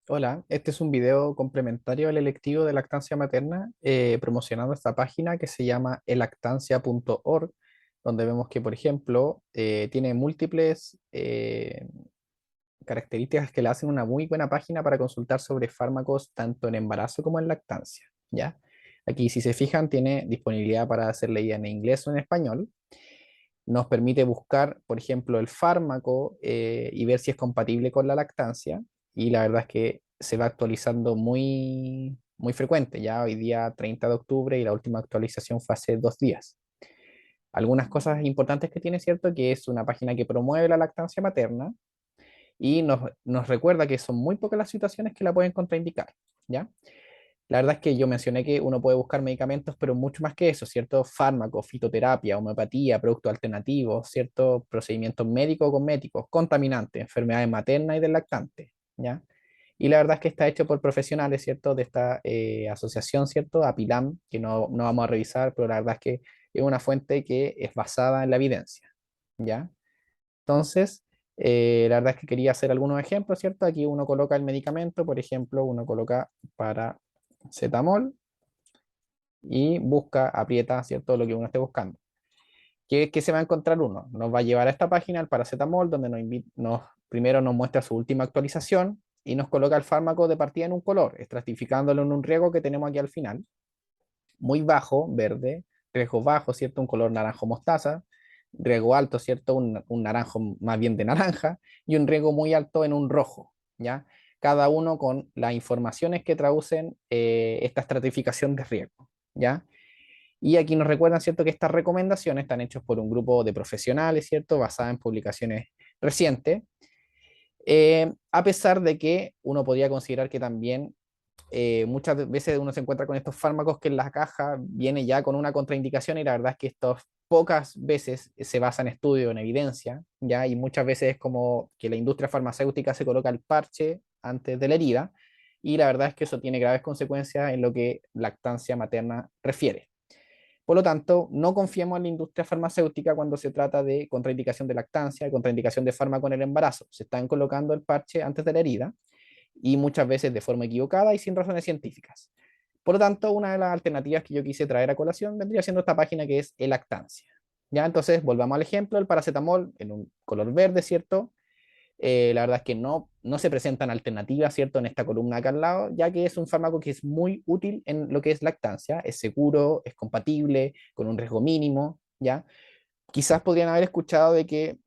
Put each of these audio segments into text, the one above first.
Hola, este es un video complementario al electivo de lactancia materna, promocionando esta página que se llama elactancia.org, donde vemos que, por ejemplo, tiene múltiples características que le hacen una muy buena página para consultar sobre fármacos tanto en embarazo como en lactancia, ¿ya? Aquí, si se fijan, tiene disponibilidad para ser leída en inglés o en español. Nos permite buscar, por ejemplo, el fármaco y ver si es compatible con la lactancia. Y la verdad es que se va actualizando muy frecuente. Ya hoy día 30 de octubre y la última actualización fue hace 2 días. Algunas cosas importantes que tiene, ¿cierto? Que es una página que promueve la lactancia materna y nos recuerda que son muy pocas las situaciones que la pueden contraindicar, ¿ya? La verdad es que yo mencioné que uno puede buscar medicamentos, pero mucho más que eso, ¿cierto? Fármacos, fitoterapia, homeopatía, productos alternativos, ¿cierto? Procedimientos médicos o cosméticos, contaminantes, enfermedades maternas y del lactante, ¿ya? Y la verdad es que está hecho por profesionales, ¿cierto? De esta asociación, ¿cierto? APILAM, que no vamos a revisar, pero la verdad es que es una fuente que es basada en la evidencia, ¿ya? Entonces, la verdad es que quería hacer algunos ejemplos, ¿cierto? Aquí uno coloca el medicamento, por ejemplo, uno coloca paracetamol y busca, aprieta, ¿cierto? Lo que uno esté buscando. ¿Qué se va a encontrar uno? Nos va a llevar a esta página, el paracetamol, donde primero nos muestra su última actualización y nos coloca el fármaco de partida en un color, estratificándolo en un riesgo que tenemos aquí al final. Muy bajo, verde, riesgo bajo, ¿cierto? Un color naranjo mostaza, riesgo alto, ¿cierto? Un naranjo más bien de naranja y un riesgo muy alto en un rojo, ¿ya? Cada uno con las informaciones que traducen esta estratificación de riesgo, ¿ya? Y aquí nos recuerdan, ¿cierto?, que estas recomendaciones están hechas por un grupo de profesionales, ¿cierto?, basadas en publicaciones recientes, a pesar de que uno podría considerar que también muchas veces uno se encuentra con estos fármacos que en la caja viene ya con una contraindicación y la verdad es que estos pocas veces se basa en estudio, en evidencia, ¿ya? Y muchas veces es como que la industria farmacéutica se coloca el parche antes de la herida y la verdad es que eso tiene graves consecuencias en lo que lactancia materna refiere. Por lo tanto, no confiemos en la industria farmacéutica cuando se trata de contraindicación de lactancia, contraindicación de fármaco en el embarazo. Se están colocando el parche antes de la herida y muchas veces de forma equivocada y sin razones científicas. Por lo tanto, una de las alternativas que yo quise traer a colación vendría siendo esta página que es el lactancia. Ya, entonces volvamos al ejemplo, el paracetamol en un color verde, ¿cierto? La verdad es que no se presentan alternativas, ¿cierto? En esta columna acá al lado, ya que es un fármaco que es muy útil en lo que es lactancia, es seguro, es compatible, con un riesgo mínimo, ¿ya? Quizás podrían haber escuchado de que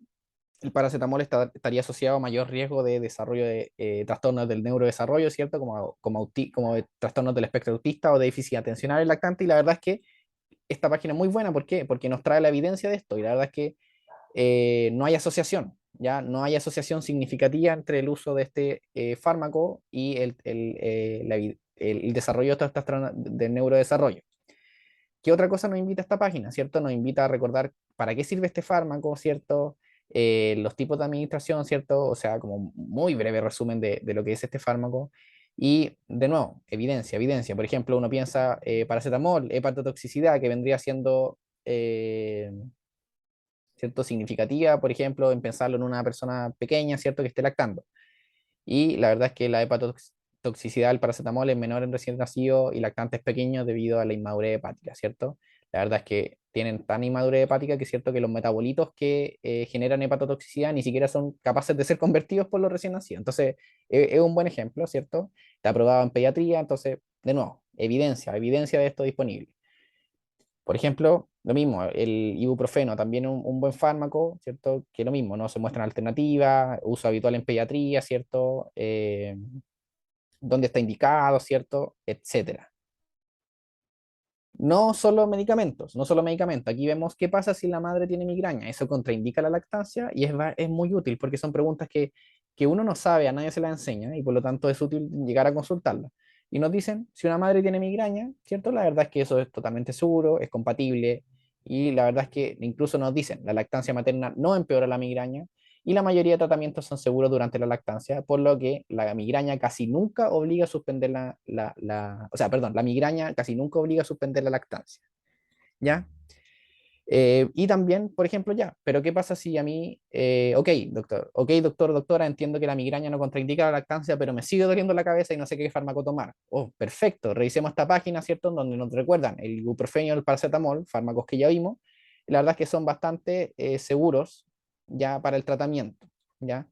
el paracetamol estaría asociado a mayor riesgo de desarrollo de trastornos del neurodesarrollo, ¿cierto? Como de trastornos del espectro autista o de déficit atencional en lactante, y la verdad es que esta página es muy buena, ¿por qué? Porque nos trae la evidencia de esto, y la verdad es que no hay asociación, ¿ya? No hay asociación significativa entre el uso de este fármaco y el desarrollo de estos trastornos del neurodesarrollo. ¿Qué otra cosa nos invita a esta página, cierto? Nos invita a recordar para qué sirve este fármaco, ¿cierto? Los tipos de administración, ¿cierto? O sea, como muy breve resumen de lo que es este fármaco. Y de nuevo, evidencia. Por ejemplo, uno piensa paracetamol, hepatotoxicidad, que vendría siendo ¿cierto? Significativa, por ejemplo, en pensarlo en una persona pequeña, ¿cierto? Que esté lactando. Y la verdad es que la hepatotoxicidad del paracetamol es menor en recién nacidos y lactantes pequeños debido a la inmadurez hepática, ¿cierto? La verdad es que tienen tan inmadurez hepática que es cierto que los metabolitos que generan hepatotoxicidad ni siquiera son capaces de ser convertidos por los recién nacidos. Entonces, es un buen ejemplo, ¿cierto? Está aprobado en pediatría, entonces, de nuevo, evidencia de esto disponible. Por ejemplo, lo mismo, el ibuprofeno, también un buen fármaco, ¿cierto? Que lo mismo, ¿no? Se muestran alternativas, uso habitual en pediatría, ¿cierto? Dónde está indicado, ¿cierto? Etcétera. No solo medicamentos. Aquí vemos qué pasa si la madre tiene migraña. Eso contraindica la lactancia y es muy útil porque son preguntas que uno no sabe, a nadie se las enseña y por lo tanto es útil llegar a consultarlas. Y nos dicen, si una madre tiene migraña, ¿cierto? La verdad es que eso es totalmente seguro, es compatible y la verdad es que incluso nos dicen, la lactancia materna no empeora la migraña y la mayoría de tratamientos son seguros durante la lactancia, por lo que la migraña casi nunca obliga a suspender o sea, perdón, la migraña casi nunca obliga a suspender la lactancia, ¿ya? Y también, por ejemplo, ya, pero ¿qué pasa si a mí, ok, doctor, doctora, entiendo que la migraña no contraindica la lactancia, pero me sigue doliendo la cabeza y no sé qué fármaco tomar? Oh, perfecto, revisemos esta página, ¿cierto? Donde nos recuerdan el ibuprofeno y el paracetamol, fármacos que ya vimos, y la verdad es que son bastante seguros ya para el tratamiento, ¿ya?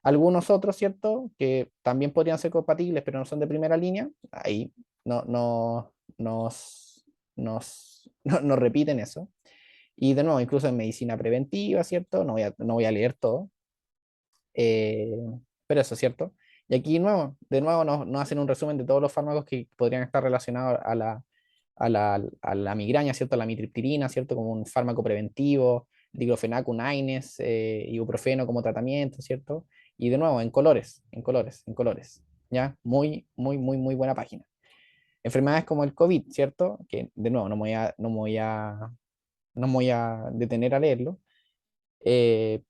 Algunos otros, ¿cierto? Que también podrían ser compatibles, pero no son de primera línea, ahí no repiten eso. Y de nuevo, incluso en medicina preventiva, ¿cierto? No voy a leer todo, eh, pero eso, ¿cierto? Y aquí de nuevo nos hacen un resumen de todos los fármacos que podrían estar relacionados a la migraña, ¿cierto? A la mitriptilina, ¿cierto? Como un fármaco preventivo, diclofenac, un AINES, ibuprofeno como tratamiento, ¿cierto? Y de nuevo, en colores, ¿ya? Muy, muy, muy, muy buena página. Enfermedades como el COVID, ¿cierto? Que de nuevo no me voy a detener a leerlo, eh,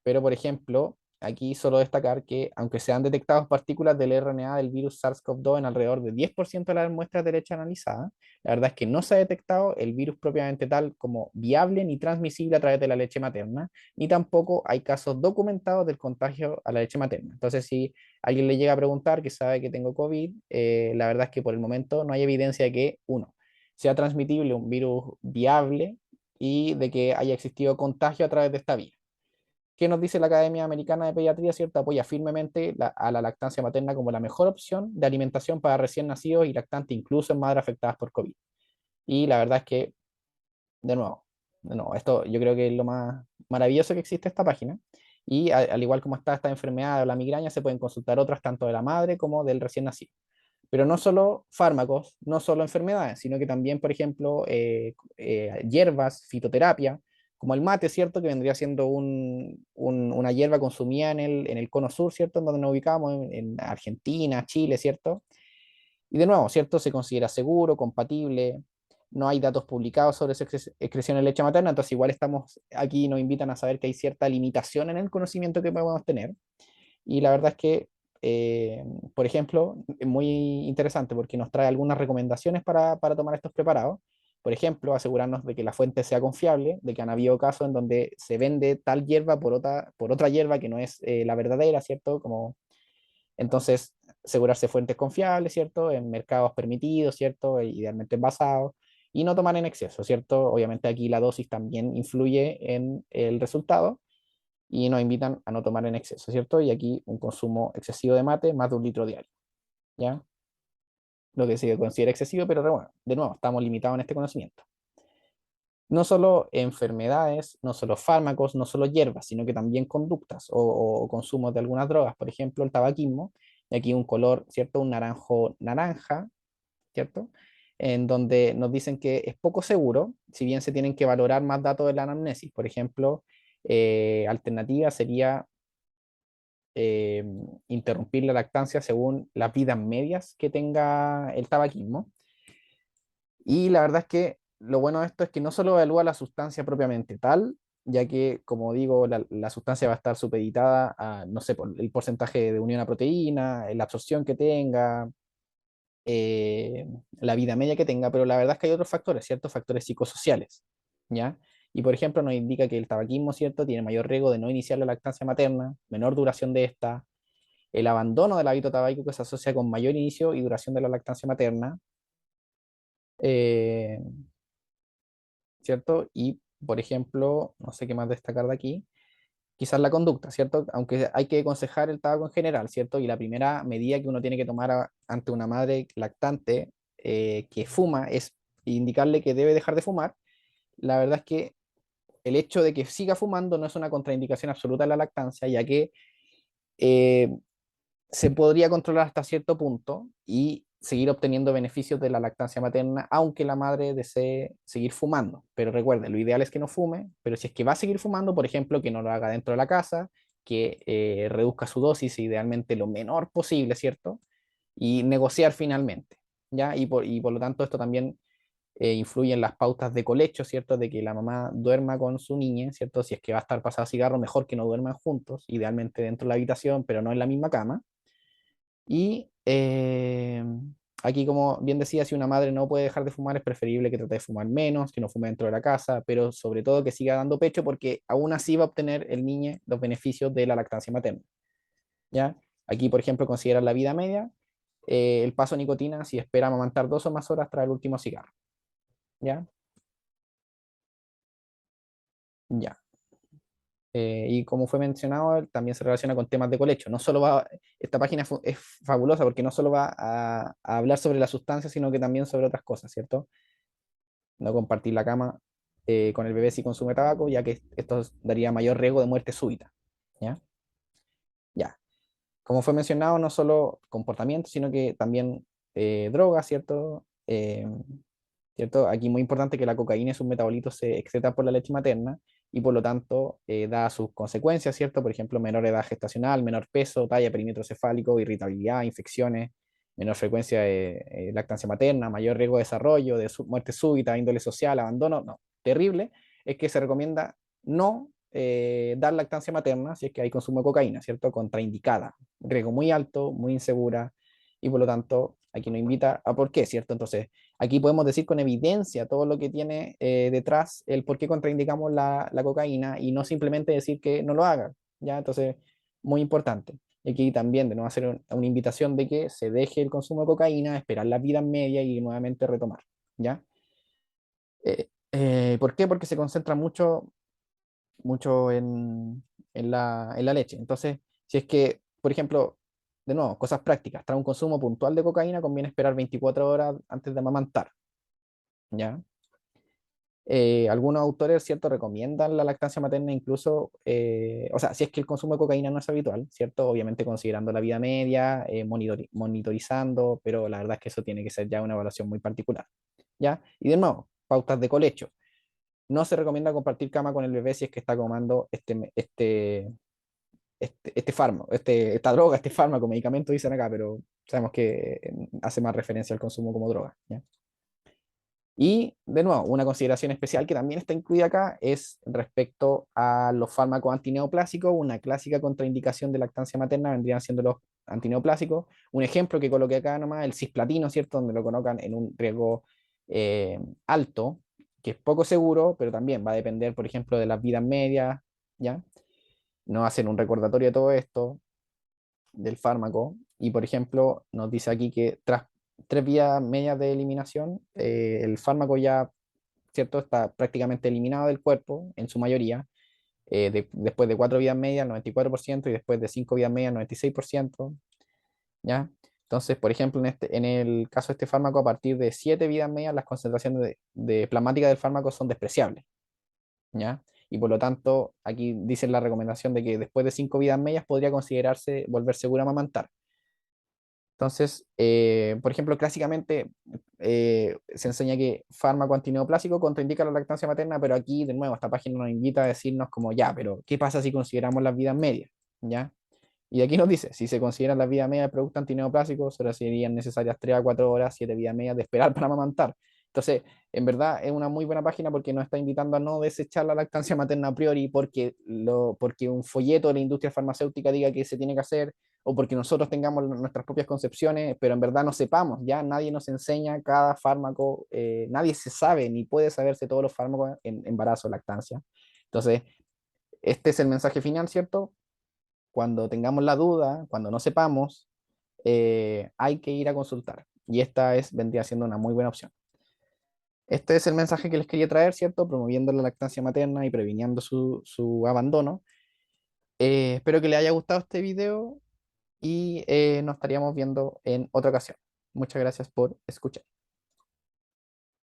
pero por ejemplo, aquí solo destacar que aunque se han detectado partículas del RNA del virus SARS-CoV-2 en alrededor de 10% de las muestras de leche analizadas, la verdad es que no se ha detectado el virus propiamente tal como viable ni transmisible a través de la leche materna, ni tampoco hay casos documentados del contagio a la leche materna. Entonces, si alguien le llega a preguntar que sabe que tengo COVID, la verdad es que por el momento no hay evidencia de que, uno, sea transmitible un virus viable y de que haya existido contagio a través de esta vía. ¿Qué nos dice la Academia Americana de Pediatría? ¿Cierto? Apoya firmemente a la lactancia materna como la mejor opción de alimentación para recién nacidos y lactantes, incluso en madres afectadas por COVID. Y la verdad es que, de nuevo, esto yo creo que es lo más maravilloso que existe esta página. Y al igual como está esta enfermedad o la migraña, se pueden consultar otras tanto de la madre como del recién nacido. Pero no solo fármacos, no solo enfermedades, sino que también, por ejemplo, hierbas, fitoterapia, como el mate, ¿cierto? Que vendría siendo una hierba consumida en el cono sur, ¿cierto? En donde nos ubicamos, en Argentina, Chile, ¿cierto? Y de nuevo, ¿cierto? Se considera seguro, compatible, no hay datos publicados sobre su excreción en leche materna, entonces igual estamos aquí, nos invitan a saber que hay cierta limitación en el conocimiento que podemos tener. Y la verdad es que, por ejemplo, es muy interesante porque nos trae algunas recomendaciones para tomar estos preparados. Por ejemplo, asegurarnos de que la fuente sea confiable, de que han habido casos en donde se vende tal hierba por otra hierba que no es la verdadera, ¿cierto? Entonces, asegurarse fuentes confiables, ¿cierto? En mercados permitidos, ¿cierto? Idealmente envasados. Y no tomar en exceso, ¿cierto? Obviamente aquí la dosis también influye en el resultado y nos invitan a no tomar en exceso, ¿cierto? Y aquí un consumo excesivo de mate, más de 1 litro diario, ¿ya? Lo que se considera excesivo, pero bueno, de nuevo, estamos limitados en este conocimiento. No solo enfermedades, no solo fármacos, no solo hierbas, sino que también conductas o consumos de algunas drogas, por ejemplo, el tabaquismo, y aquí un color, ¿cierto? Un naranjo naranja, ¿cierto? En donde nos dicen que es poco seguro, si bien se tienen que valorar más datos de la anamnesis. Por ejemplo, alternativa sería eh, interrumpir la lactancia según las vidas medias que tenga el tabaquismo. Y la verdad es que lo bueno de esto es que no solo evalúa la sustancia propiamente tal, ya que, como digo, la sustancia va a estar supeditada a, no sé, por el porcentaje de unión a proteína, la absorción que tenga, eh, la vida media que tenga, pero la verdad es que hay otros factores, ciertos factores psicosociales, ¿ya? Y por ejemplo, nos indica que el tabaquismo, ¿cierto?, tiene mayor riesgo de no iniciar la lactancia materna, menor duración de esta, el abandono del hábito tabáquico se asocia con mayor inicio y duración de la lactancia materna, eh, ¿cierto? Y, por ejemplo, no sé qué más destacar de aquí, quizás la conducta, ¿cierto? Aunque hay que aconsejar el tabaco en general, ¿cierto? Y la primera medida que uno tiene que tomar ante una madre lactante que fuma es indicarle que debe dejar de fumar. La verdad es que el hecho de que siga fumando no es una contraindicación absoluta de la lactancia, ya que eh, se podría controlar hasta cierto punto y seguir obteniendo beneficios de la lactancia materna, aunque la madre desee seguir fumando. Pero recuerde, lo ideal es que no fume, pero si es que va a seguir fumando, por ejemplo, que no lo haga dentro de la casa, que reduzca su dosis idealmente lo menor posible, ¿cierto? Y negociar finalmente, ¿ya? Y por lo tanto esto también influye en las pautas de colecho, ¿cierto? De que la mamá duerma con su niña, ¿cierto? Si es que va a estar pasado cigarro, mejor que no duerman juntos, idealmente dentro de la habitación, pero no en la misma cama. Y aquí, como bien decía, si una madre no puede dejar de fumar, es preferible que trate de fumar menos, que no fume dentro de la casa, pero sobre todo que siga dando pecho porque aún así va a obtener el niño los beneficios de la lactancia materna. ¿Ya? Aquí, por ejemplo, considerar la vida media, el paso de nicotina si espera amamantar 2 o más horas tras el último cigarro. ¿Ya? Ya. Y como fue mencionado, también se relaciona con temas de colecho. No solo va, esta página es fabulosa porque no solo va a hablar sobre la sustancia, sino que también sobre otras cosas, ¿cierto? No compartir la cama con el bebé si consume tabaco, ya que esto daría mayor riesgo de muerte súbita. ¿Ya? Ya. Como fue mencionado, no solo comportamiento, sino que también drogas, ¿cierto? ¿Cierto? Aquí muy importante que la cocaína y sus metabolitos se excretan por la leche materna y por lo tanto da sus consecuencias, ¿cierto? Por ejemplo, menor edad gestacional, menor peso, talla, perímetro cefálico, irritabilidad, infecciones, menor frecuencia de lactancia materna, mayor riesgo de desarrollo, de muerte súbita, índole social, abandono, no, terrible, es que se recomienda no dar lactancia materna si es que hay consumo de cocaína, ¿cierto? Contraindicada, riesgo muy alto, muy insegura y por lo tanto aquí nos invita a por qué, ¿cierto? Entonces, aquí podemos decir con evidencia todo lo que tiene detrás el por qué contraindicamos la cocaína y no simplemente decir que no lo hagan, ¿ya? Entonces, muy importante. Y aquí también de nuevo hacer una invitación de que se deje el consumo de cocaína, esperar la vida media y nuevamente retomar, ¿ya? ¿Por qué? Porque se concentra mucho en la leche. Entonces, si es que, por ejemplo, de nuevo, cosas prácticas, tras un consumo puntual de cocaína conviene esperar 24 horas antes de amamantar, ¿ya? Algunos autores, ¿cierto?, recomiendan la lactancia materna incluso, o sea, si es que el consumo de cocaína no es habitual, ¿cierto? Obviamente considerando la vida media, monitorizando, pero la verdad es que eso tiene que ser ya una evaluación muy particular, ¿ya? Y de nuevo, pautas de colecho. No se recomienda compartir cama con el bebé si es que está tomando este fármaco, esta droga, este fármaco, medicamento, dicen acá, pero sabemos que hace más referencia al consumo como droga, ¿ya? Y de nuevo, una consideración especial que también está incluida acá es respecto a los fármacos antineoplásicos. Una clásica contraindicación de lactancia materna vendrían siendo los antineoplásicos. Un ejemplo que coloqué acá nomás, el cisplatino, ¿cierto? Donde lo colocan en un riesgo eh, alto, que es poco seguro, pero también va a depender, por ejemplo, de las vidas medias, ¿ya? No hacen un recordatorio de todo esto, del fármaco. Y, por ejemplo, nos dice aquí que tras 3 vías medias de eliminación, el fármaco ya, ¿cierto?, está prácticamente eliminado del cuerpo, en su mayoría. Después de 4 vías medias, el 94%, y después de 5 vías medias, el 96%, ¿ya? Entonces, por ejemplo, en el caso de este fármaco, a partir de 7 vidas medias, las concentraciones de plasmática del fármaco son despreciables, ¿ya? Y por lo tanto, aquí dicen la recomendación de que después de 5 vidas medias podría considerarse volver segura amamantar. Entonces, por ejemplo, clásicamente se enseña que fármaco antineoplásico contraindica la lactancia materna, pero aquí, de nuevo, esta página nos invita a decirnos como, ya, pero ¿qué pasa si consideramos las vidas medias? ¿Ya? Y aquí nos dice, si se consideran las vidas medias de producto antineoplásico, solo serían necesarias 3 a 4 horas, 7 vidas medias de esperar para amamantar. Entonces, en verdad es una muy buena página porque nos está invitando a no desechar la lactancia materna a priori porque un folleto de la industria farmacéutica diga que se tiene que hacer o porque nosotros tengamos nuestras propias concepciones, pero en verdad no sepamos, ya nadie nos enseña cada fármaco, nadie se sabe ni puede saberse todos los fármacos en embarazo, lactancia. Entonces, este es el mensaje final, ¿cierto? Cuando tengamos la duda, cuando no sepamos, hay que ir a consultar. Y vendría siendo una muy buena opción. Este es el mensaje que les quería traer, ¿cierto? Promoviendo la lactancia materna y previniendo su abandono. Espero que les haya gustado este video y nos estaríamos viendo en otra ocasión. Muchas gracias por escuchar.